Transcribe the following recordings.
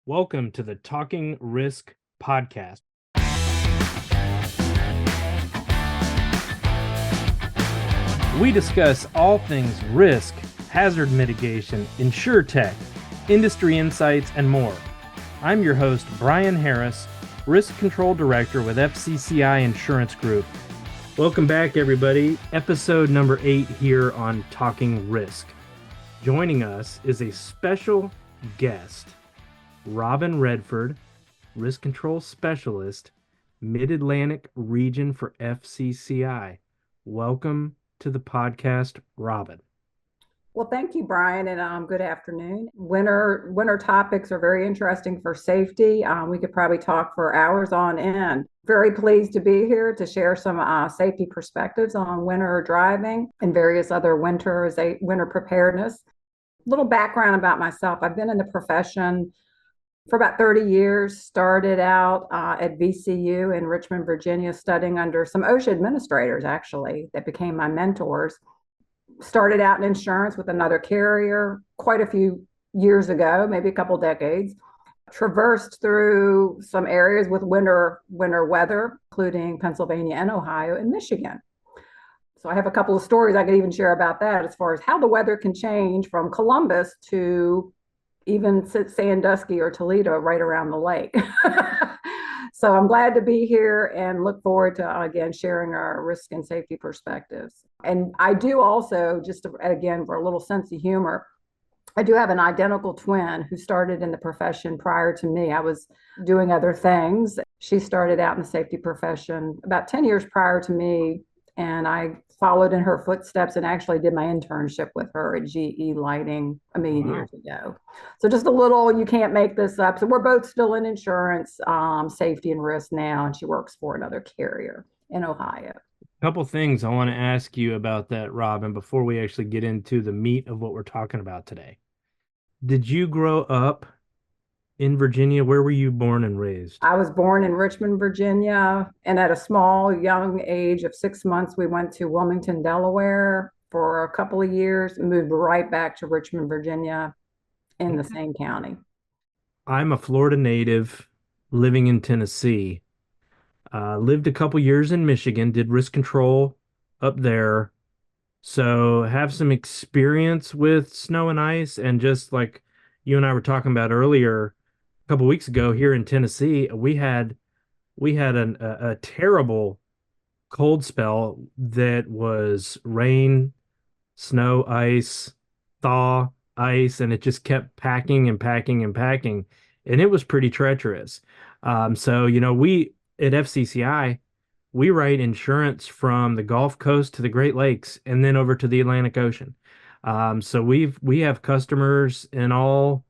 Welcome to the Talking Risk podcast. We discuss all things risk, hazard mitigation, insurtech, industry insights, and more. I'm your host, Brian Harris, Risk Control Director with FCCI Insurance Group. Welcome back, everybody. Episode number 8 here on Talking Risk. Joining us is a special guest, Robin Redford, Risk Control Specialist, Mid-Atlantic Region for FCCI. Welcome to the podcast, Robin. Well, thank you, Brian, and good afternoon. Winter topics are very interesting for safety. We could probably talk for hours on end. Very pleased to be here to share some safety perspectives on winter driving and various other winter preparedness. Little background about myself. I've been in the profession for about 30 years, started out at VCU in Richmond, Virginia, studying under some OSHA administrators, actually, that became my mentors. Started out in insurance with another carrier quite a few years ago, maybe a couple decades. Traversed through some areas with winter weather, including Pennsylvania and Ohio and Michigan. So I have a couple of stories I could even share about that as far as how the weather can change from Columbus to even Sandusky or Toledo, right around the lake. So I'm glad to be here and look forward to, again, sharing our risk and safety perspectives. And I do also, again, for a little sense of humor, I do have an identical twin who started in the profession prior to me. I was doing other things. She started out in the safety profession about 10 years prior to me, and I followed in her footsteps and actually did my internship with her at GE Lighting a million years ago. So just a little, you can't make this up. So we're both still in insurance, safety and risk now, and she works for another carrier in Ohio. A couple things I want to ask you about that, Robin, before we actually get into the meat of what we're talking about today. Did you grow up in Virginia? Where were you born and raised? I was born in Richmond, Virginia, and at a small, young age of 6 months, we went to Wilmington, Delaware for a couple of years and moved right back to Richmond, Virginia in the same county. I'm a Florida native living in Tennessee. Lived a couple years in Michigan, did risk control up there. So have some experience with snow and ice, and just like you and I were talking about earlier, a couple weeks ago here in Tennessee, we had a terrible cold spell that was rain, snow, ice, thaw, ice, and it just kept packing and packing and packing, and it was pretty treacherous. So we at FCCI, we write insurance from the Gulf Coast to the Great Lakes and then over to the Atlantic Ocean. So we have customers in all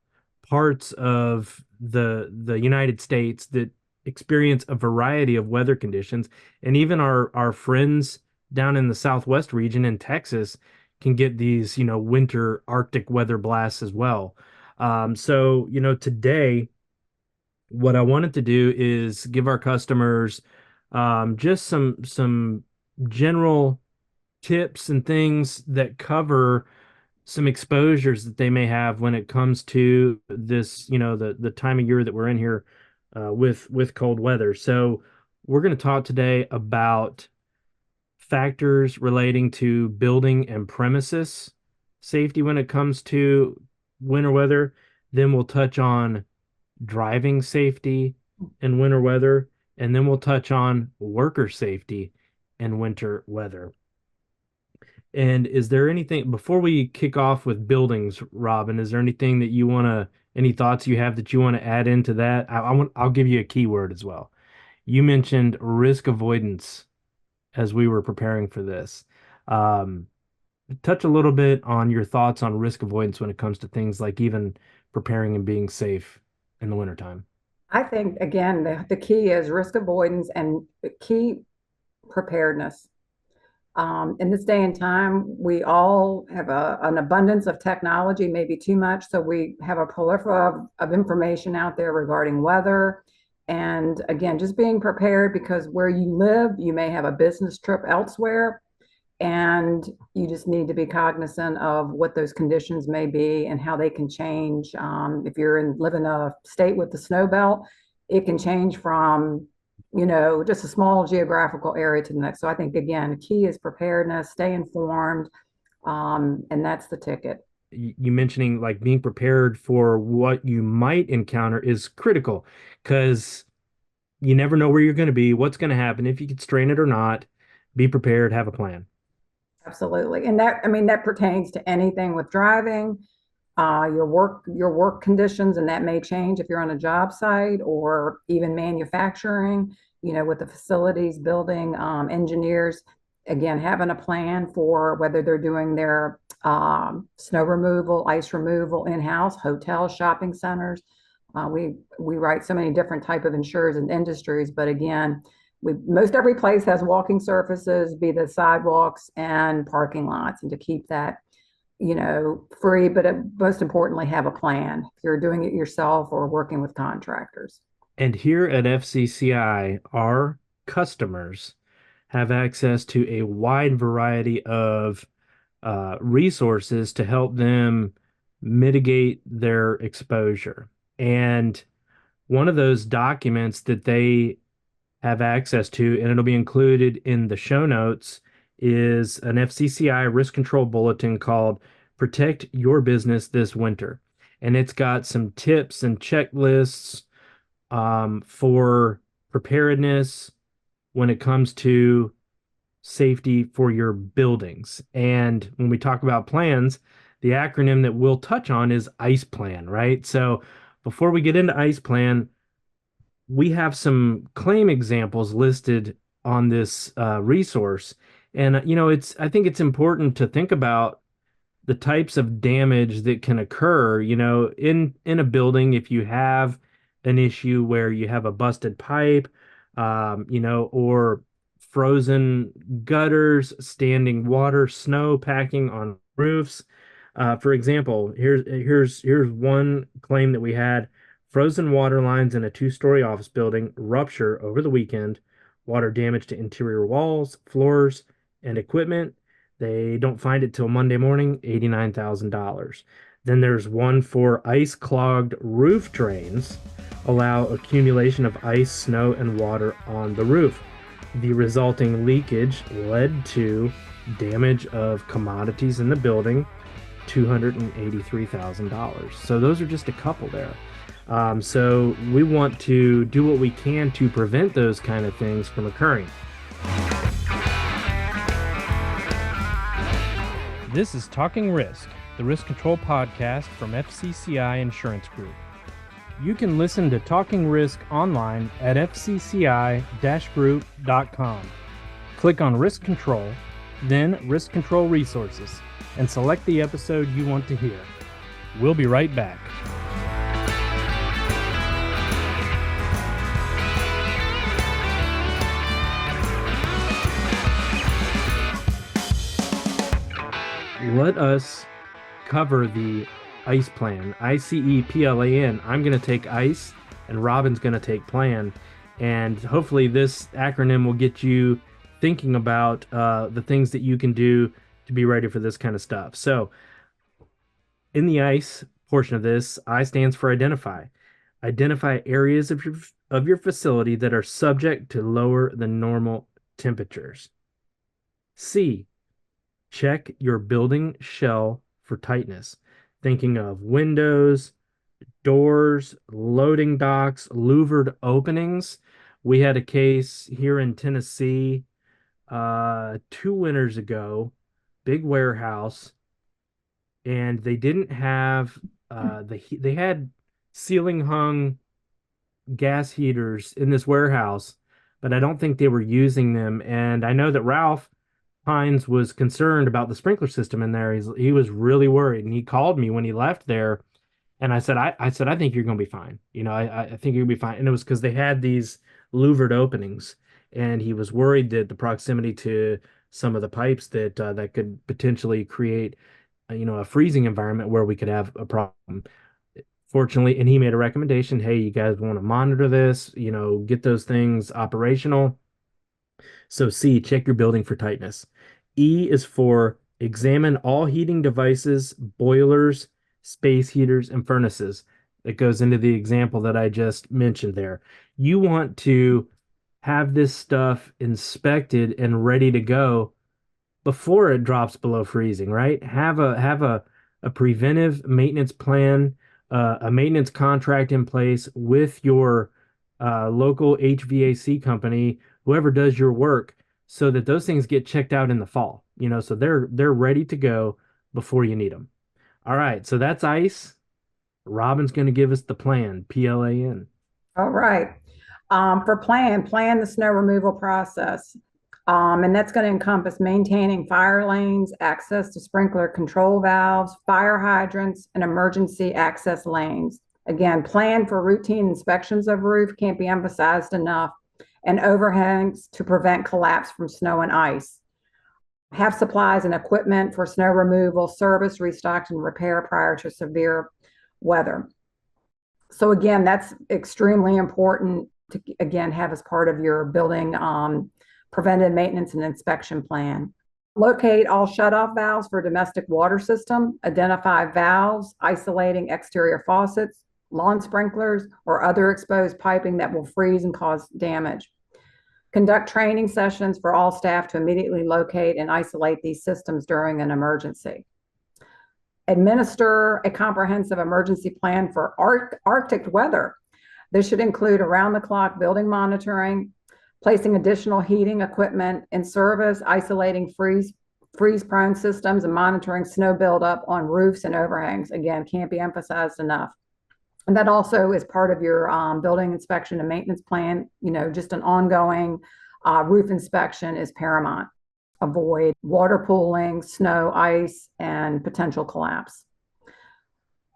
parts of the United States that experience a variety of weather conditions, and even our friends down in the Southwest region in Texas can get these winter Arctic weather blasts as well. So today what I wanted to do is give our customers just some general tips and things that cover some exposures that they may have when it comes to this, the time of year that we're in here with cold weather. So we're going to talk today about factors relating to building and premises safety when it comes to winter weather. Then we'll touch on driving safety in winter weather, and then we'll touch on worker safety in winter weather. And is there anything before we kick off with buildings, Robin? Is there anything that any thoughts you have that you want to add into that? I'll give you a keyword as well. You mentioned risk avoidance as we were preparing for this. Touch a little bit on your thoughts on risk avoidance when it comes to things like even preparing and being safe in the wintertime. I think, again, the key is risk avoidance and key preparedness. In this day and time, we all have an abundance of technology, maybe too much. So we have a plethora of information out there regarding weather. And again, just being prepared, because where you live, you may have a business trip elsewhere. And you just need to be cognizant of what those conditions may be and how they can change. If you're live in a state with the snow belt, it can change from, just a small geographical area to the next. So I think, again, the key is preparedness, stay informed, and that's the ticket. You mentioning like being prepared for what you might encounter is critical because you never know where you're going to be, what's going to happen, if you can strain it or not. Be prepared, have a plan. Absolutely. And that, I mean, that pertains to anything with driving, your work conditions, and that may change if you're on a job site or even manufacturing, with the facilities, building, engineers, again, having a plan for whether they're doing their snow removal, ice removal in-house, hotels, shopping centers. We write so many different type of insurers and industries, but again, most every place has walking surfaces, be the sidewalks and parking lots, and to keep that, free, but most importantly, have a plan if you're doing it yourself or working with contractors. And here at FCCI, our customers have access to a wide variety of resources to help them mitigate their exposure. And one of those documents that they have access to, and it'll be included in the show notes, is an FCCI risk control bulletin called Protect Your Business This Winter. And it's got some tips and checklists for preparedness when it comes to safety for your buildings. And when we talk about plans, the acronym that we'll touch on is ICE Plan, right? So before we get into ICE Plan, we have some claim examples listed on this resource. And I think it's important to think about the types of damage that can occur, in a building if you have an issue where you have a busted pipe, or frozen gutters, standing water, snow packing on roofs. For example, here's one claim that we had. Frozen water lines in a two-story office building rupture over the weekend. Water damage to interior walls, floors, and equipment. They don't find it till Monday morning, $89,000. Then there's one for ice clogged roof drains, allow accumulation of ice, snow, and water on the roof. The resulting leakage led to damage of commodities in the building, $283,000. So those are just a couple there. So we want to do what we can to prevent those kind of things from occurring. This is Talking Risk, the risk control podcast from FCCI Insurance Group. You can listen to Talking Risk online at fcci-group.com. Click on Risk Control, then Risk Control Resources, and select the episode you want to hear. We'll be right back. Let us cover the ICE plan. ICEPLAN. I'm going to take ICE and Robin's going to take plan. And hopefully this acronym will get you thinking about the things that you can do to be ready for this kind of stuff. So in the ICE portion of this, I stands for identify. Identify areas of your facility that are subject to lower than normal temperatures. C, check your building shell for tightness. Thinking of windows, doors, loading docks, louvered openings. We had a case here in Tennessee 2 winters ago, big warehouse, and they didn't have they had ceiling hung gas heaters in this warehouse, but I don't think they were using them. And I know that Ralph Hines was concerned about the sprinkler system in there. He was really worried, and he called me when he left there. And I said, I think you're going to be fine. I think you're going to be fine. And it was because they had these louvered openings, and he was worried that the proximity to some of the pipes that could potentially create, a freezing environment where we could have a problem. Fortunately, and he made a recommendation. Hey, you guys want to monitor this? Get those things operational. So C, check your building for tightness. E is for examine all heating devices, boilers, space heaters, and furnaces. That goes into the example that I just mentioned there. You want to have this stuff inspected and ready to go before it drops below freezing, right? Have a preventive maintenance plan, a maintenance contract in place with your local HVAC company, whoever does your work, so that those things get checked out in the fall. So they're ready to go before you need them. All right, so that's ice. Robin's going to give us the plan, PLAN. All right. For plan the snow removal process. And that's going to encompass maintaining fire lanes, access to sprinkler control valves, fire hydrants, and emergency access lanes. Again, plan for routine inspections of roof can't be emphasized enough, and overhangs to prevent collapse from snow and ice. Have supplies and equipment for snow removal, service, restock, and repair prior to severe weather. So again, that's extremely important to again have as part of your building preventive maintenance and inspection plan. Locate all shutoff valves for domestic water system. Identify valves isolating exterior faucets, lawn sprinklers, or other exposed piping that will freeze and cause damage. Conduct training sessions for all staff to immediately locate and isolate these systems during an emergency. Administer a comprehensive emergency plan for Arctic weather. This should include around-the-clock building monitoring, placing additional heating equipment in service, isolating freeze-prone systems, and monitoring snow buildup on roofs and overhangs. Again, can't be emphasized enough. And that also is part of your building inspection and maintenance plan. Just an ongoing roof inspection is paramount. Avoid water pooling, snow, ice, and potential collapse.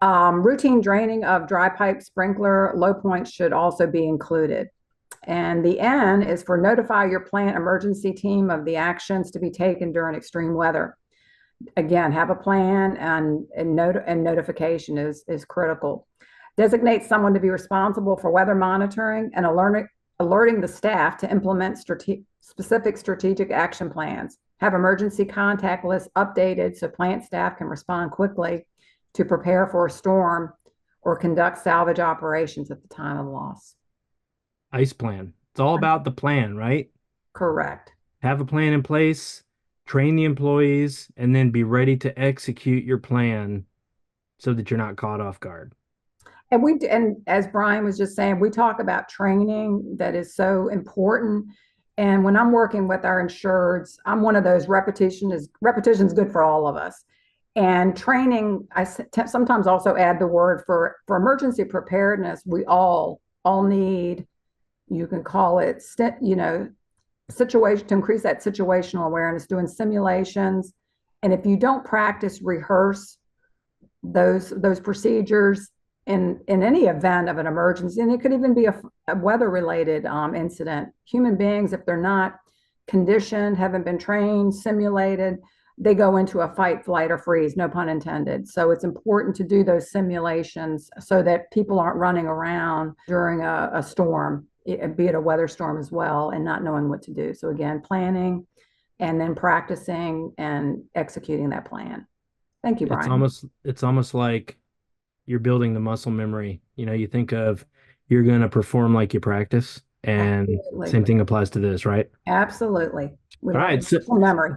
Routine draining of dry pipe sprinkler low points should also be included. And the N is for notify your plant emergency team of the actions to be taken during extreme weather. Again, have a plan, and notification is critical. Designate someone to be responsible for weather monitoring and alerting the staff to implement specific strategic action plans. Have emergency contact lists updated so plant staff can respond quickly to prepare for a storm or conduct salvage operations at the time of loss. Ice plan. It's all about the plan, right? Correct. Have a plan in place, train the employees, and then be ready to execute your plan so that you're not caught off guard. And as Brian was just saying, we talk about training that is so important. And when I'm working with our insureds, I'm one of those repetition is good for all of us. And training, I sometimes also add the word for emergency preparedness. We all need, you can call it, situation to increase that situational awareness, doing simulations. And if you don't practice, rehearse those procedures in any event of an emergency, and it could even be a weather-related incident. Human beings, if they're not conditioned, haven't been trained, simulated, they go into a fight, flight, or freeze, no pun intended. So it's important to do those simulations so that people aren't running around during a storm, be it a weather storm as well, and not knowing what to do. So again, planning and then practicing and executing that plan. Thank you, It's Brian. almost like you're building the muscle memory. You think of you're going to perform like you practice, and Absolutely. same thing applies to this, right? Absolutely. We All love right. So, muscle memory.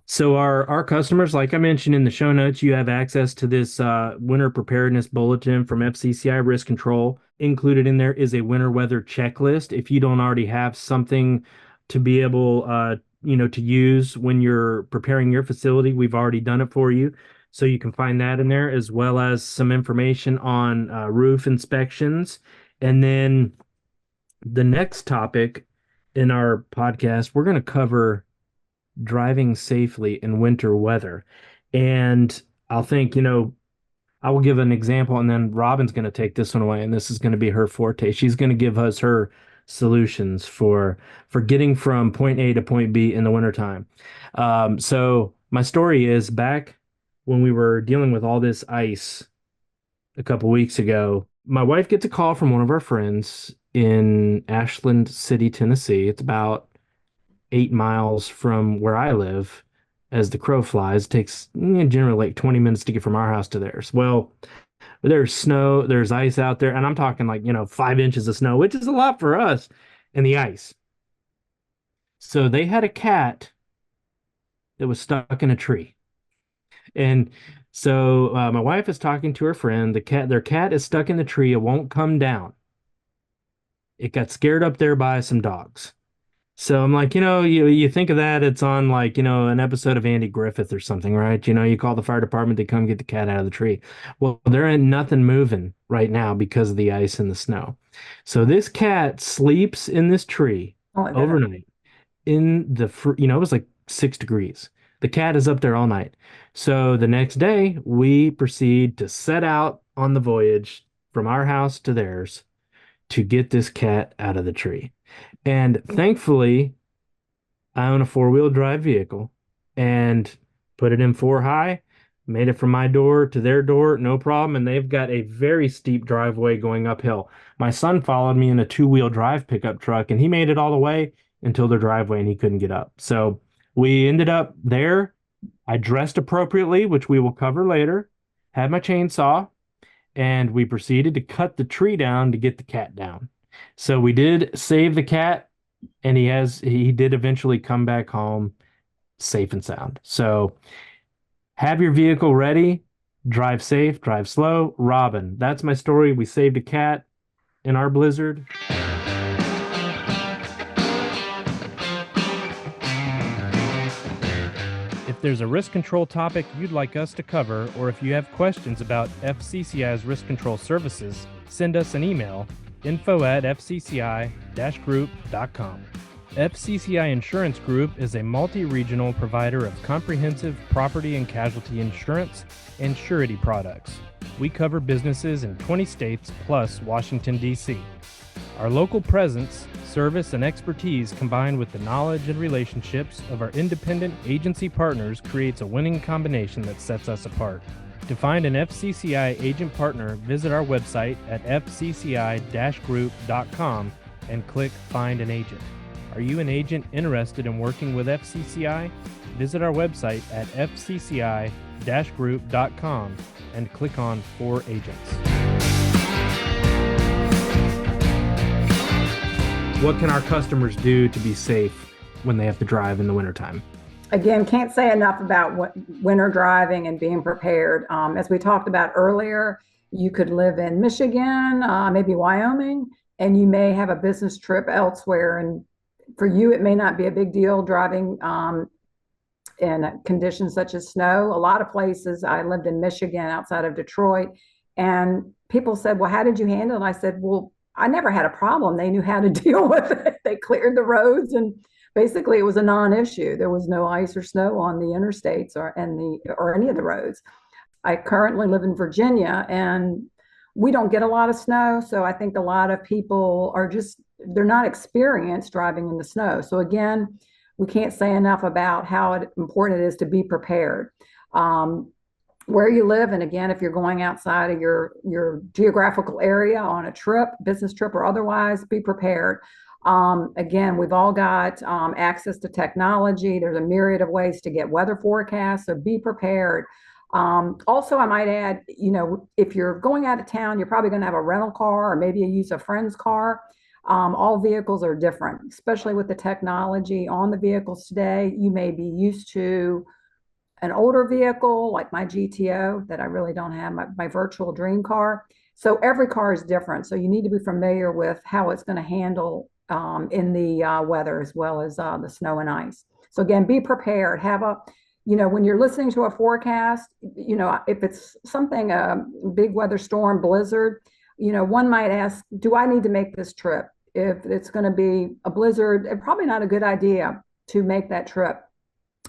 so our customers, like I mentioned in the show notes, you have access to this winter preparedness bulletin from FCCI Risk Control. Included in there is a winter weather checklist. If you don't already have something to be able, to use when you're preparing your facility, we've already done it for you. So you can find that in there, as well as some information on roof inspections. And then the next topic in our podcast, we're going to cover driving safely in winter weather. And I'll think, I will give an example, and then Robin's going to take this one away, and this is going to be her forte. She's going to give us her solutions for getting from point A to point B in the wintertime. So my story is back when we were dealing with all this ice a couple weeks ago. My wife gets a call from one of our friends in Ashland City, Tennessee. It's about 8 miles from where I live. as the crow flies. It takes generally like 20 minutes to get from our house to theirs. Well, there's snow, there's ice out there, and I'm talking like, 5 inches of snow, which is a lot for us, and the ice. So they had a cat that was stuck in a tree. And so my wife is talking to her friend. Their cat is stuck in the tree. It won't come down. It got scared up there by some dogs. So I'm like, you think of that, it's on like, an episode of Andy Griffith or something, right? You call the fire department, they come get the cat out of the tree. Well, there ain't nothing moving right now because of the ice and the snow. So this cat sleeps in this tree Oh my goodness. overnight it was like 6 degrees. The cat is up there all night. So the next day, we proceed to set out on the voyage from our house to theirs to get this cat out of the tree. And thankfully, I own a four-wheel drive vehicle and put it in four high, made it from my door to their door, no problem. And they've got a very steep driveway going uphill. My son followed me in a two-wheel drive pickup truck and he made it all the way until their driveway and he couldn't get up. So we ended up there. I dressed appropriately, which we will cover later, had my chainsaw, and we proceeded to cut the tree down to get the cat down. So we did save the cat, and he did eventually come back home safe and sound. So have your vehicle ready, drive safe, drive slow. Robin, that's my story. We saved a cat in our blizzard. If there's a risk control topic you'd like us to cover, or if you have questions about FCCI's risk control services, send us an email, info@fcci-group.com. FCCI Insurance Group is a multi-regional provider of comprehensive property and casualty insurance and surety products. We cover businesses in 20 states plus Washington, D.C. Our local presence, service, and expertise combined with the knowledge and relationships of our independent agency partners creates a winning combination that sets us apart. To find an FCCI agent partner, visit our website at fcci-group.com and click Find an Agent. Are you an agent interested in working with FCCI? Visit our website at fcci-group.com and click on For Agents. What can our customers do to be safe when they have to drive in the wintertime? Again, can't say enough about winter driving and being prepared. As we talked about earlier, you could live in Michigan, maybe Wyoming, and you may have a business trip elsewhere. And for you, it may not be a big deal driving in conditions such as snow. A lot of places, I lived in Michigan outside of Detroit, and people said, well, how did you handle it? And I said, well, I never had a problem. They knew how to deal with it. They cleared the roads and basically it was a non-issue. There was no ice or snow on the interstates or any of the roads. I currently live in Virginia and we don't get a lot of snow. So I think a lot of people they're not experienced driving in the snow. So again, we can't say enough about how important it is to be prepared. Where you live, and again, if you're going outside of your geographical area on a trip, business trip or otherwise, be prepared. Again, we've all got access to technology. There's a myriad of ways to get weather forecasts, so be prepared. Also, I might add, if you're going out of town, you're probably going to have a rental car or maybe you use a friend's car. All vehicles are different, especially with the technology on the vehicles today. You may be used to an older vehicle like my GTO that I really don't have, my virtual dream car. So every car is different. So you need to be familiar with how it's going to handle in the weather as well as the snow and ice. So again, be prepared. When you're listening to a forecast, if it's something, a big weather storm, blizzard, one might ask, do I need to make this trip? If it's going to be a blizzard, it's probably not a good idea to make that trip.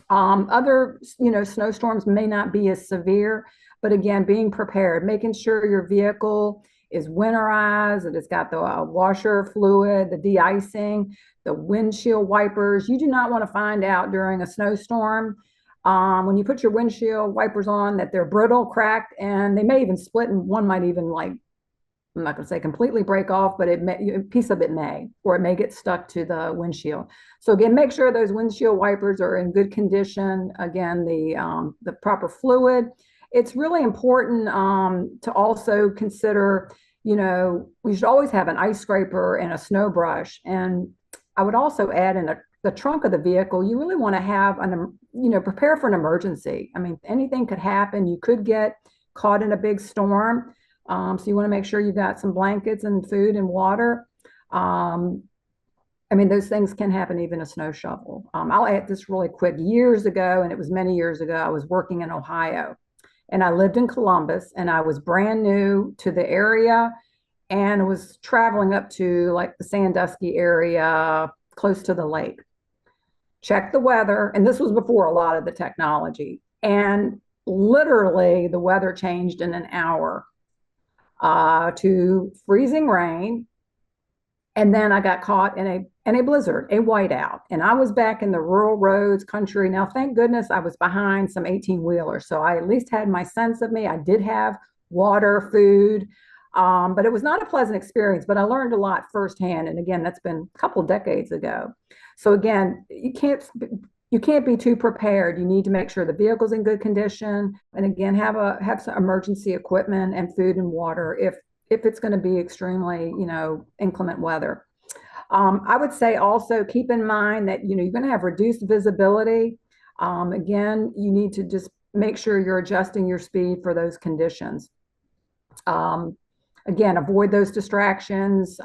Other, snowstorms may not be as severe, but again, being prepared, making sure your vehicle is winterized, that it's got the washer fluid, the de-icing, the windshield wipers. You do not want to find out during a snowstorm when you put your windshield wipers on that they're brittle, cracked, and they may even split, and one might even I'm not going to say completely break off, but a piece of it may, or it may get stuck to the windshield. So again, make sure those windshield wipers are in good condition. Again, the proper fluid. It's really important to also consider, we should always have an ice scraper and a snow brush. And I would also add in the trunk of the vehicle, you really want to have prepare for an emergency. I mean, anything could happen. You could get caught in a big storm. So you want to make sure you've got some blankets and food and water. I mean, those things can happen, even a snow shovel. I'll add this really quick. Years ago, and it was many years ago, I was working in Ohio and I lived in Columbus, and I was brand new to the area and was traveling up to like the Sandusky area close to the lake. Check the weather. And this was before a lot of the technology. And literally the weather changed in an hour to freezing rain. And then I got caught in a blizzard, a whiteout. And I was back in the rural roads country. Now, thank goodness I was behind some 18-wheelers. So I at least had my sense of me. I did have water, food, but it was not a pleasant experience, but I learned a lot firsthand. And again, that's been a couple decades ago. So again, you can't be too prepared. You need to make sure the vehicle's in good condition. And again, have some emergency equipment and food and water if it's going to be extremely, inclement weather. I would say also keep in mind that, you're going to have reduced visibility. Again, you need to just make sure you're adjusting your speed for those conditions. Again, avoid those distractions,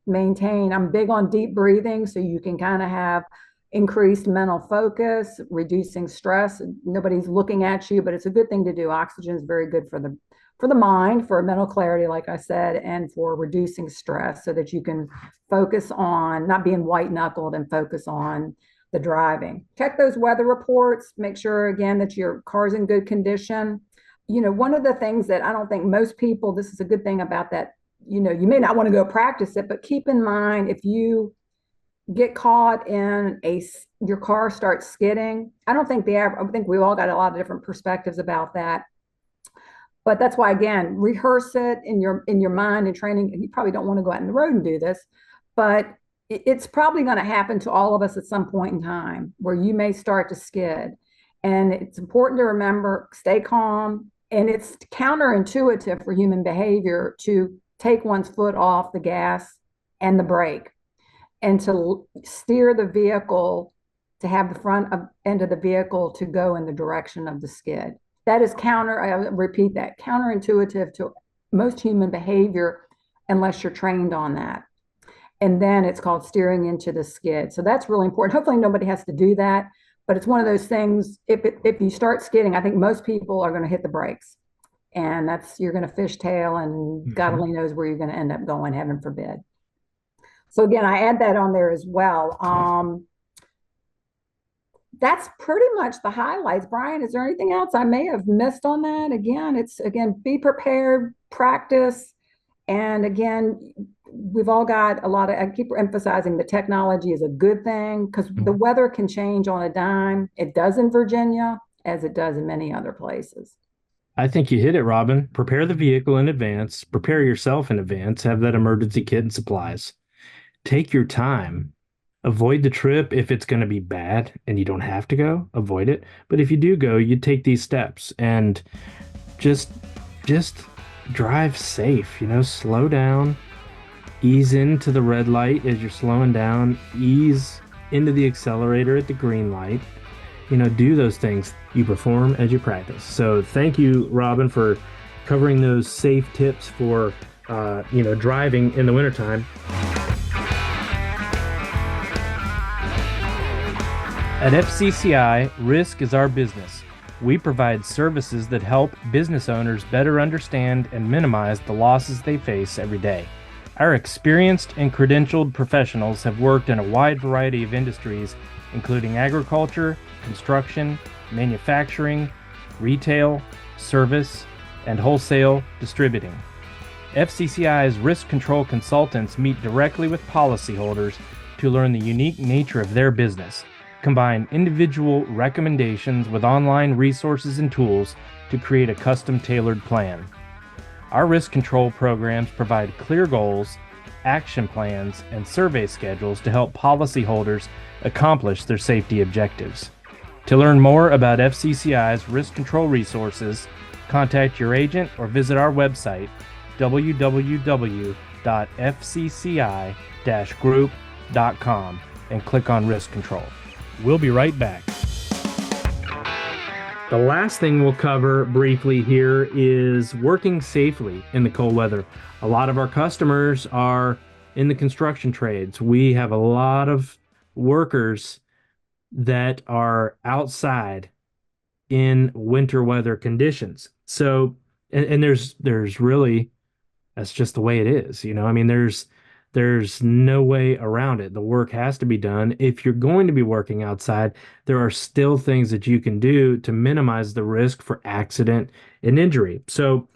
maintain. I'm big on deep breathing, so you can kind of have increased mental focus, reducing stress. Nobody's looking at you, but it's a good thing to do. Oxygen is very good for the mind, for mental clarity, like I said, and for reducing stress so that you can focus on not being white knuckled and focus on the driving. Check those weather reports, make sure again that your car's in good condition. One of the things that I don't think most people, this is a good thing about that, you may not want to go practice it, but keep in mind if you get caught in your car starts skidding. I think we all got a lot of different perspectives about that. But that's why, again, rehearse it in your mind and training. You probably don't want to go out on the road and do this, but it's probably going to happen to all of us at some point in time where you may start to skid. And it's important to remember, stay calm. And it's counterintuitive for human behavior to take one's foot off the gas and the brake and to steer the vehicle, to have the front end of the vehicle to go in the direction of the skid. That is I repeat that, counterintuitive to most human behavior unless you're trained on that. And then it's called steering into the skid. So that's really important. Hopefully nobody has to do that, but it's one of those things, if you start skidding, I think most people are going to hit the brakes. And you're going to fishtail, and God only knows where you're going to end up going, heaven forbid. So again, I add that on there as well. That's pretty much the highlights. Brian, is there anything else I may have missed on that? Again, be prepared, practice. And again, we've all got I keep emphasizing the technology is a good thing because the weather can change on a dime. It does in Virginia as it does in many other places. I think you hit it, Robin. Prepare the vehicle in advance, prepare yourself in advance, have that emergency kit and supplies. Take your time. Avoid the trip if it's going to be bad and you don't have to go, avoid it. But if you do go, you take these steps and just drive safe, slow down, ease into the red light as you're slowing down, ease into the accelerator at the green light. Do those things. You perform as you practice. So thank you, Robin, for covering those safe tips for, driving in the wintertime. At FCCI, risk is our business. We provide services that help business owners better understand and minimize the losses they face every day. Our experienced and credentialed professionals have worked in a wide variety of industries, including agriculture, construction, manufacturing, retail, service, and wholesale distributing. FCCI's risk control consultants meet directly with policyholders to learn the unique nature of their business, combine individual recommendations with online resources and tools to create a custom-tailored plan. Our risk control programs provide clear goals, action plans, and survey schedules to help policyholders accomplish their safety objectives. To learn more about FCCI's risk control resources, contact your agent or visit our website, www.fcci-group.com, and click on risk control. We'll be right back. The last thing we'll cover briefly here is working safely in the cold weather. A lot of our customers are in the construction trades. We have a lot of workers that are outside in winter weather conditions. So, and there's really, that's just the way it is. I mean, there's no way around it. The work has to be done. If you're going to be working outside, there are still things that you can do to minimize the risk for accident and injury. So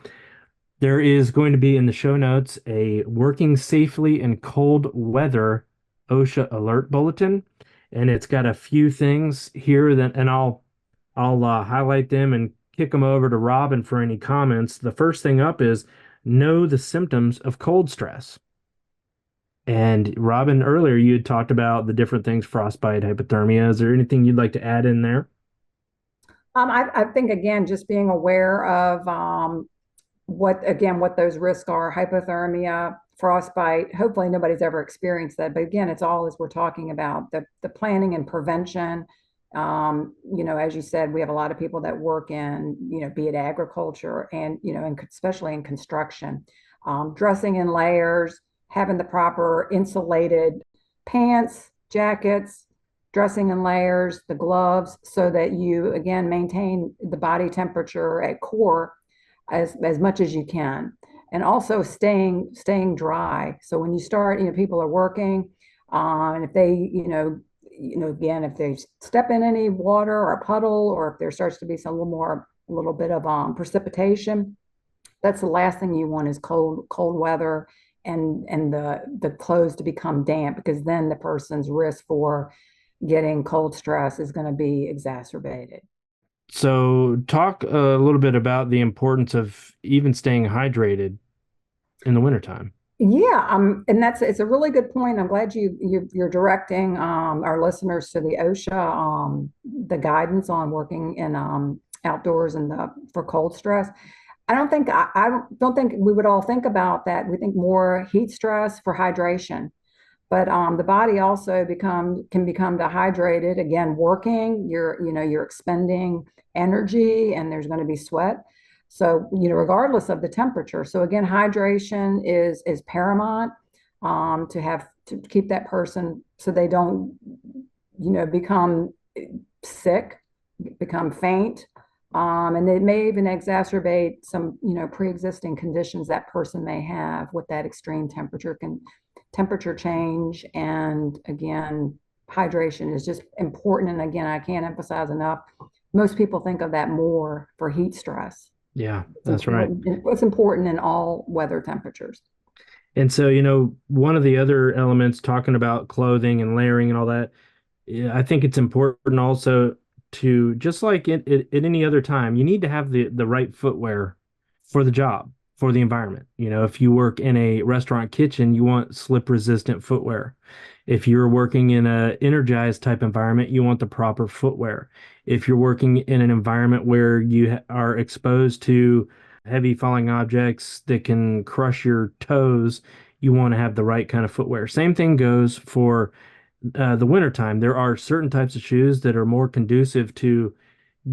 there is going to be in the show notes a working safely in cold weather OSHA alert bulletin, and it's got a few things here that, and I'll highlight them and kick them over to Robin for any comments. The first thing up is know the symptoms of cold stress. And Robin, earlier you had talked about the different things, frostbite, hypothermia. Is there anything you'd like to add in there? I think again, just being aware of what those risks are: hypothermia, frostbite. Hopefully, nobody's ever experienced that. But again, it's all as we're talking about the planning and prevention. As you said, we have a lot of people that work in, be it agriculture and, and especially in construction, dressing in layers, having the proper insulated pants, jackets, dressing in layers, the gloves, so that you again maintain the body temperature at core as much as you can, and also staying dry. So when you start, people are working, and if they, again, if they step in any water or a puddle, or if there starts to be a little bit of precipitation, that's the last thing you want is cold weather and the clothes to become damp, because then the person's risk for getting cold stress is going to be exacerbated. So, talk a little bit about the importance of even staying hydrated in the wintertime. Yeah, and it's a really good point. I'm glad you're directing our listeners to the OSHA, the guidance on working in outdoors and for cold stress. I don't think we would all think about that. We think more heat stress for hydration, but the body also can become dehydrated. Again, working, you're expending energy, and there's going to be sweat. So, regardless of the temperature. So again, hydration is paramount, to keep that person so they don't, become sick, become faint, and it may even exacerbate some, pre-existing conditions that person may have with that extreme temperature change. And again, hydration is just important. And again, I can't emphasize enough. Most people think of that more for heat stress. Yeah, that's right. It's important in all weather temperatures. And so, one of the other elements talking about clothing and layering and all that, yeah, I think it's important also to, just like at any other time, you need to have the right footwear for the job, for the environment. If you work in a restaurant kitchen, you want slip resistant footwear. If you're working in a energized type environment, you want the proper footwear. If you're working in an environment where you are exposed to heavy falling objects that can crush your toes, you want to have the right kind of footwear. Same thing goes for the wintertime. There are certain types of shoes that are more conducive to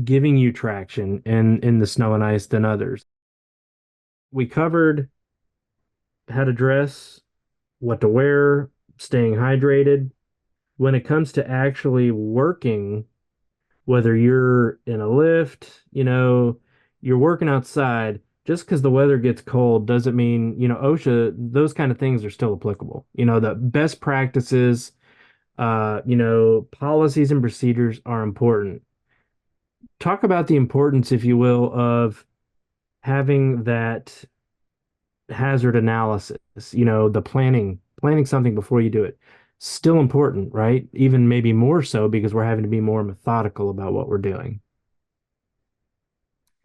giving you traction in the snow and ice than others. We covered how to dress, what to wear, staying hydrated. When it comes to actually working, whether you're in a lift, you're working outside, just because the weather gets cold doesn't mean, OSHA, those kind of things are still applicable. The best practices, policies and procedures are important. Talk about the importance, if you will, of having that hazard analysis, the planning something before you do it. Still important, right? Even maybe more so because we're having to be more methodical about what we're doing.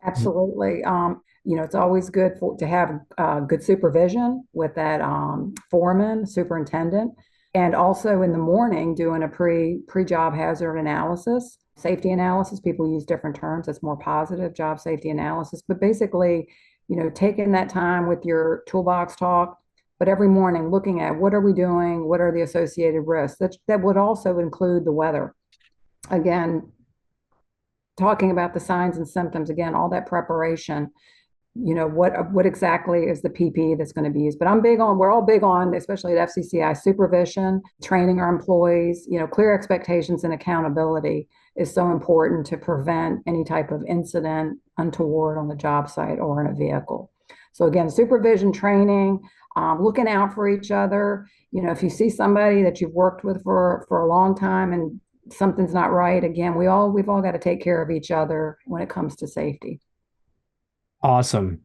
Absolutely. It's always good to have good supervision with that foreman, superintendent, and also in the morning doing a pre-job hazard analysis, safety analysis. People use different terms. It's more positive, job safety analysis. But basically, taking that time with your toolbox talk, but every morning looking at what are we doing, what are the associated risks. That would also include the weather. Again, talking about the signs and symptoms, again, all that preparation, what exactly is the PPE that's going to be used. But we're all big on, especially at FCCI, supervision, training our employees, clear expectations and accountability is so important to prevent any type of incident untoward on the job site or in a vehicle. So again, supervision, training, looking out for each other. If you see somebody that you've worked with for a long time and something's not right, again, we've all got to take care of each other when it comes to safety. Awesome.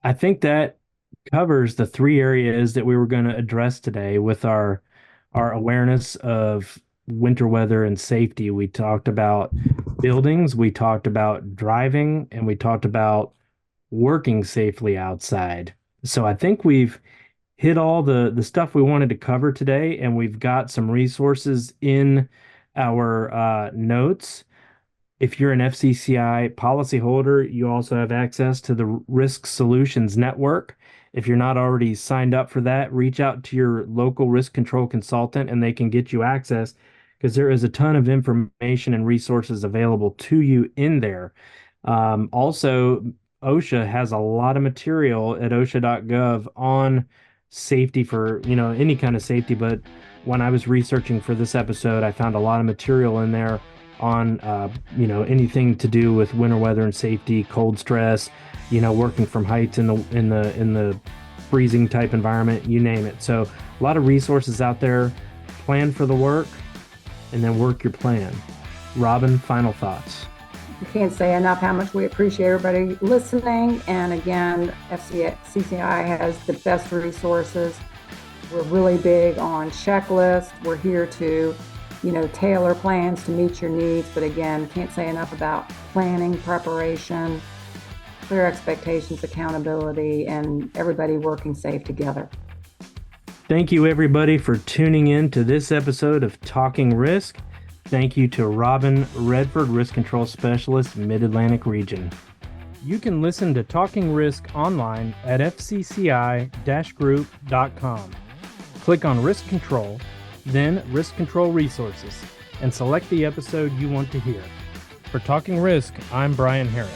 I think that covers the three areas that we were going to address today with our awareness of winter weather and safety. We talked about buildings, we talked about driving, and we talked about working safely outside. So I think we've hit all the stuff we wanted to cover today, and we've got some resources in our notes. If you're an FCCI policyholder, you also have access to the Risk Solutions Network. If you're not already signed up for that, reach out to your local risk control consultant and they can get you access because there is a ton of information and resources available to you in there. Also, OSHA has a lot of material at osha.gov on safety for, any kind of safety. But when I was researching for this episode, I found a lot of material in there on anything to do with winter weather and safety, cold stress, working from heights in the freezing type environment, you name it. So a lot of resources out there. Plan for the work and then work your plan. Robin, final thoughts. We can't say enough how much we appreciate everybody listening. And again, FCCI has the best resources. We're really big on checklists. We're here to tailor plans to meet your needs. But again, can't say enough about planning, preparation, clear expectations, accountability, and everybody working safe together. Thank you, everybody, for tuning in to this episode of Talking Risk. Thank you to Robin Redford, Risk Control Specialist, Mid-Atlantic Region. You can listen to Talking Risk online at fcci-group.com. Click on Risk Control, then Risk Control Resources, and select the episode you want to hear. For Talking Risk, I'm Brian Harris.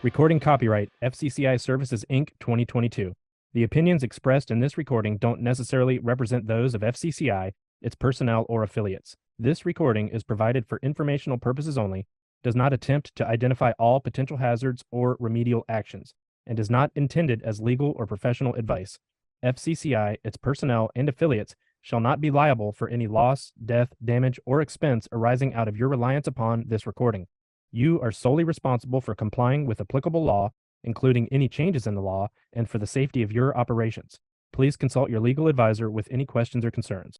Recording copyright FCCI Services Inc. 2022. The opinions expressed in this recording don't necessarily represent those of FCCI, its personnel, or affiliates. This recording is provided for informational purposes only, does not attempt to identify all potential hazards or remedial actions, and is not intended as legal or professional advice. FCCI, its personnel, and affiliates shall not be liable for any loss, death, damage, or expense arising out of your reliance upon this recording. You are solely responsible for complying with applicable law, including any changes in the law, and for the safety of your operations. Please consult your legal advisor with any questions or concerns.